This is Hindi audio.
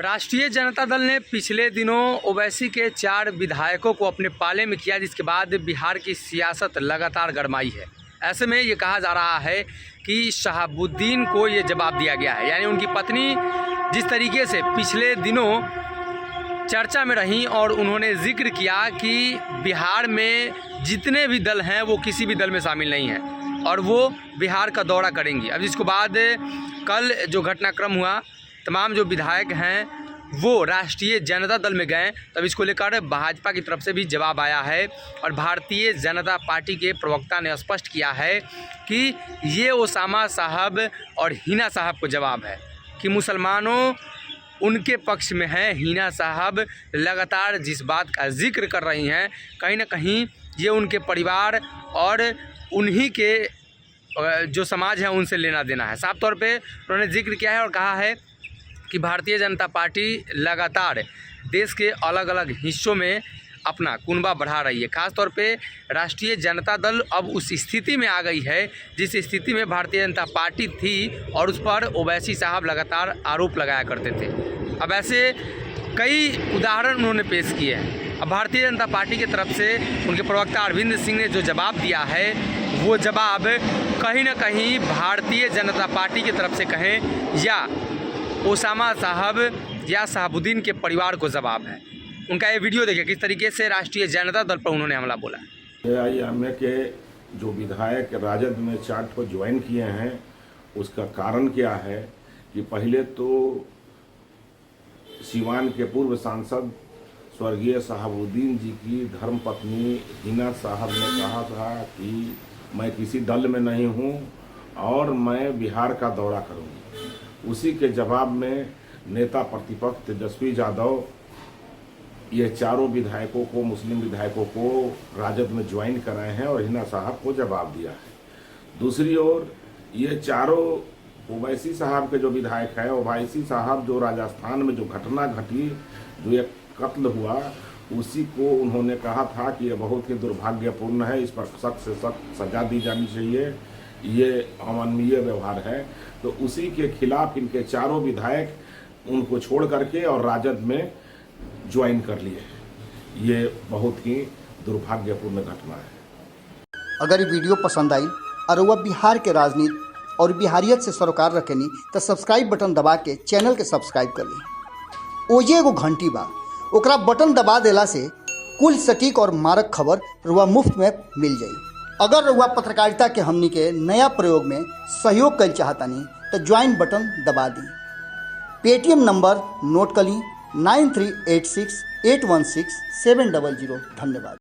राष्ट्रीय जनता दल ने पिछले दिनों ओवैसी के 4 विधायकों को अपने पाले में किया, जिसके बाद बिहार की सियासत लगातार गरमाई है। ऐसे में ये कहा जा रहा है कि शहाबुद्दीन को ये जवाब दिया गया है, यानी उनकी पत्नी जिस तरीके से पिछले दिनों चर्चा में रहीं और उन्होंने जिक्र किया कि बिहार में जितने भी दल हैं वो किसी भी दल में शामिल नहीं हैं और वो बिहार का दौरा करेंगी। अब इसके बाद कल जो घटनाक्रम हुआ, तमाम जो विधायक हैं वो राष्ट्रीय जनता दल में गए, तब इसको लेकर भाजपा की तरफ से भी जवाब आया है और भारतीय जनता पार्टी के प्रवक्ता ने स्पष्ट किया है कि ये ओसामा साहब और हिना साहब को जवाब है कि मुसलमानों उनके पक्ष में हैं। हिना साहब लगातार जिस बात का जिक्र कर रही हैं, कहीं ना कहीं ये उनके परिवार और उन्हीं के जो समाज है उनसे लेना देना है। साफ तौर पे उन्होंने जिक्र किया है और कहा है कि भारतीय जनता पार्टी लगातार देश के अलग अलग हिस्सों में अपना कुनबा बढ़ा रही है। खास तौर पे राष्ट्रीय जनता दल अब उस स्थिति में आ गई है जिस स्थिति में भारतीय जनता पार्टी थी और उस पर ओवैसी साहब लगातार आरोप लगाया करते थे। अब ऐसे कई उदाहरण उन्होंने पेश किए हैं। अब भारतीय जनता पार्टी की तरफ से उनके प्रवक्ता अरविंद सिंह ने जो जवाब दिया है, वो जवाब कहीं ना कहीं भारतीय जनता पार्टी की तरफ से कहें या ओसामा साहब या शहाबुद्दीन के परिवार को जवाब है। उनका ये वीडियो देखिए किस तरीके से राष्ट्रीय जनता दल पर उन्होंने हमला बोला। AIM के जो विधायक राजद में 4 को ज्वाइन किए हैं, उसका कारण क्या है कि पहले तो सीवान के पूर्व सांसद स्वर्गीय शहाबुद्दीन जी की धर्मपत्नी हिना साहब ने कहा था कि मैं किसी दल में नहीं हूं और मैं बिहार का दौरा करूंगी। उसी के जवाब में नेता प्रतिपक्ष तेजस्वी यादव ये 4 विधायकों को, मुस्लिम विधायकों को राजद में ज्वाइन कराए हैं और हिना साहब को जवाब दिया है। दूसरी ओर ये 4 ओवैसी साहब के जो विधायक है, ओवैसी साहब जो राजस्थान में जो घटना घटी, जो एक कत्ल हुआ, उसी को उन्होंने कहा था कि ये बहुत ही दुर्भाग्यपूर्ण है, इस पर सख्त से सख्त सजा दी जानी चाहिए, ये अमानवीय व्यवहार है। तो उसी के खिलाफ इनके 4 विधायक उनको छोड़ करके और राजद में ज्वाइन कर लिए। ये बहुत ही दुर्भाग्यपूर्ण घटना है। अगर ये वीडियो पसंद आई और वह बिहार के राजनीति और बिहारियत से सरोकार रखेनी तो सब्सक्राइब बटन दबा के चैनल के सब्सक्राइब कर ली। ओजे एगो घंटी बा, ओकरा बटन दबा देला से कुल सटीक और मारक खबर रुआ मुफ्त में मिल जाई। अगर रुआ पत्रकारिता के हमनी के नया प्रयोग में सहयोग कर चाहतानी तो ज्वाइन बटन दबा दी। पेटीएम नंबर नोट कर ली 9386816700। धन्यवाद।